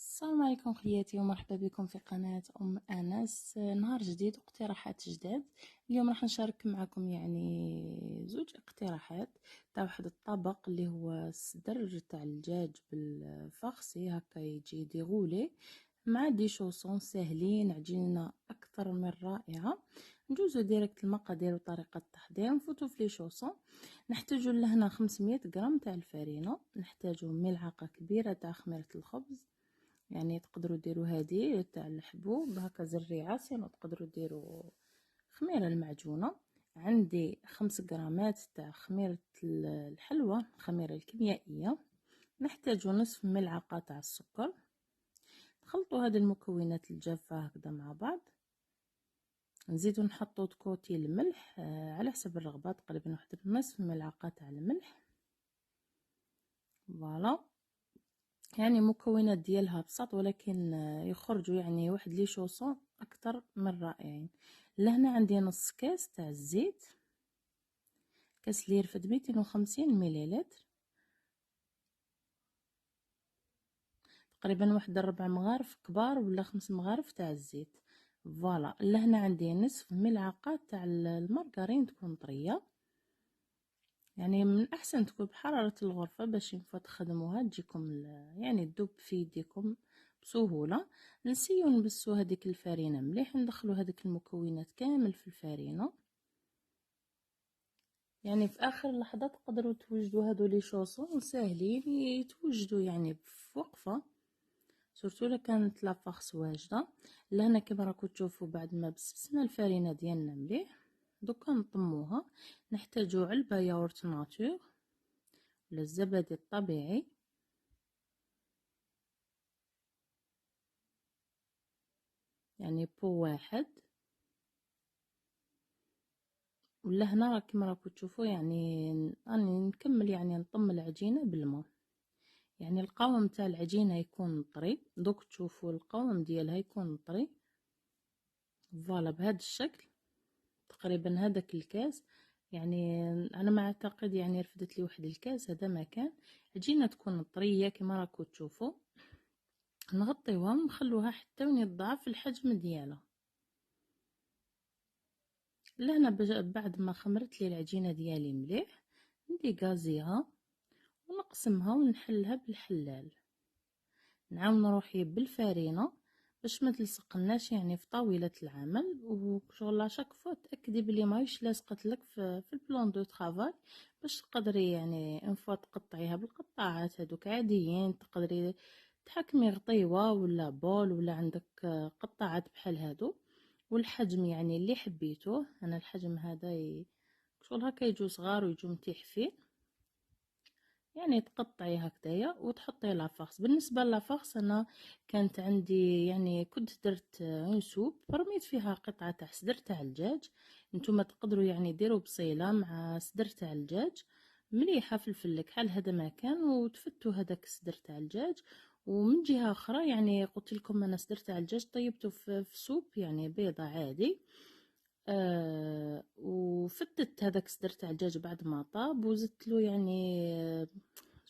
السلام عليكم خياتي ومرحبا بكم في قناة أنس. نهار جديد واقتراحات جداد. اليوم راح نشارك معكم زوج اقتراحات تاع واحد الطبق اللي هو الصدر تاع الدجاج بالفخسي، هكا يجي ديغولي مع دي شوصون ساهلين، عجينة أكثر من رائعة. ندوزو ديريكت المقادير وطريقة التحضير. نفوتو في لي شوصون. نحتاجو لهنا 500 غرام تاع الفرينة، نحتاجو ملعقة كبيرة تاع خميرة الخبز، يعني تقدروا ديروا هذه تاع الحبوب هكا زريعه، سينو تقدروا ديروا خميره المعجونه. عندي 5 غرامات تاع خميره الحلوى، الخميره الكيميائيه. نحتاج نصف ملعقه تاع السكر. نخلطوا هذه المكونات الجافه هكذا مع بعض. نزيدو نحطو كوتي الملح على حسب الرغبه، تقريبا واحد نصف ملعقه تاع الملح. فوالا، يعني مكونات ديالها بساط ولكن يخرجوا يعني واحد لي شوصون اكثر من رائعين. لهنا عندي نص كاس تاع الزيت، كاس اللي يرفد 250 مليلتر، تقريبا واحد 4 مغارف كبار ولا 5 مغارف تاع الزيت. فوالا، لهنا عندي نصف ملعقه تاع المارغرين تكون طريه، يعني من احسن تكون بحرارة الغرفة باش ينفع تخدموها تجيكم يعني تذوب في يديكم بسهولة. نسيو نبسو هذيك الفرينة مليح، ندخلو هذيك المكونات كامل في الفرينة، يعني في اخر لحظة تقدروا توجدوا هذو لي شوصون ساهلين يتوجدوا يعني في وقفة، سورتو الا كانت لافاخس واجدة. لهنا كما راكم تشوفوا بعد ما بسبسنا الفرينة ديالنا مليح، دوكا نطموها. نحتاجو علبة ياورت ناتور ولا الزبادي الطبيعي، يعني بو واحد. ولا هنا كما راكم تشوفوا يعني راني نكمل يعني نطم العجينه بالماء، يعني القوام تاع العجينه يكون طري. دوك تشوفوا القوام ديالها يكون طري. فوالا بهذا الشكل تقريبا هذاك الكاس، يعني انا ما اعتقد يعني رفدت لي واحد الكاس هذا مكان. عجينه تكون طريه كما راكم تشوفوا. نغطيوها ونخلوها حتى وين يضاعف الحجم ديالها. لهنا بعد ما خمرت لي العجينه ديالي مليح، ندي غازيها ونقسمها ونحلها بالحلال. نعاون روحي بالفرينه باش ما تلصقناش يعني في طاوله العمل، وشغل شاك فوا تاكدي بلي ماهيش لاصقت لك في البلان دو طرافاي، باش تقدري يعني ان فوا تقطعيها بالقطاعات هذوك عاديين. تقدري تحكمي غطيوه ولا بول ولا عندك قطاعات بحال هادو، والحجم يعني اللي حبيتوه. انا الحجم هذا شغل هكا يجو صغار ويجو متيحفين، يعني تقطعي هكذايا وتحطي لافاخس. بالنسبه لافاخس انا كانت عندي يعني كنت درت سوب رميت فيها قطعه تاع صدر تاع الدجاج. نتوما تقدروا يعني ديروا بصيله مع صدر تاع الدجاج مليحه فلفل كحل هذا ما كان، وتفتوا هذاك الصدر تاع الدجاج. ومن جهه اخرى يعني قلت لكم انا صدر تاع الدجاج طيبته في سوب يعني بيضه عادي. وفتت هذاك الصدر تاع الدجاج بعد ما طاب، وزدت له يعني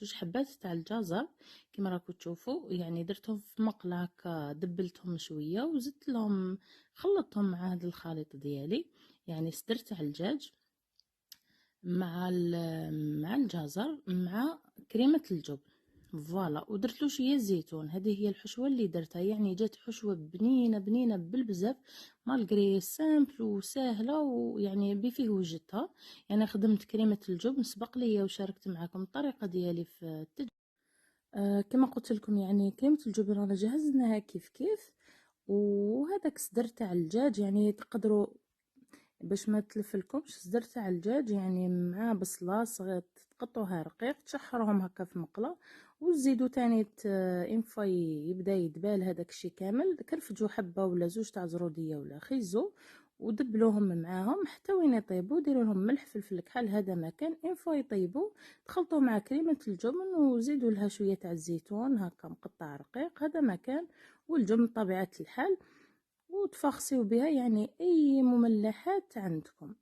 زوج حبات تاع الجزر كما راكم تشوفوا، يعني درتهم في مقله هكا دبلتهم شويه وزدت لهم خلطتهم مع هذا الخليط ديالي، يعني صدر تاع الدجاج مع الجزر مع كريمه الجبن. فوالا، ودرت له شويه زيتون. هذه هي الحشوه اللي درتها، يعني جات حشوه بنينه بنينه بالبزاف مالغري سامبل وسهله ويعني بفيه وجدتها. يعني خدمت كريمه الجبن سبق لي وشاركت معكم الطريقه ديالي في التجربه. كما قلت لكم يعني كريمه الجبن رانا جهزناها كيف كيف. وهذاك صدر تاع الدجاج يعني تقدروا باش ما تلفلكمش صدر تاع الدجاج يعني مع بصله صغير تقطعوها رقيق، تشحروهم هكا في مقله وتزيدوا تاني انفا يبدا يدبال هذاك الشيء كامل. كرفجوا حبه ولا زوج تاع زروديه ولا خيزو ودبلوهم معاهم حتى وين يطيبوا. ديروا لهم ملح فلفل كحل هذا ما كان. انفا يطيبوا تخلطوا مع كريمه الجبن وزيدوا لها شويه تاع الزيتون هكا مقطع رقيق هذا ما كان، والجبن بطبيعه الحال، وتفخصيو بها يعني اي مملحات عندكم.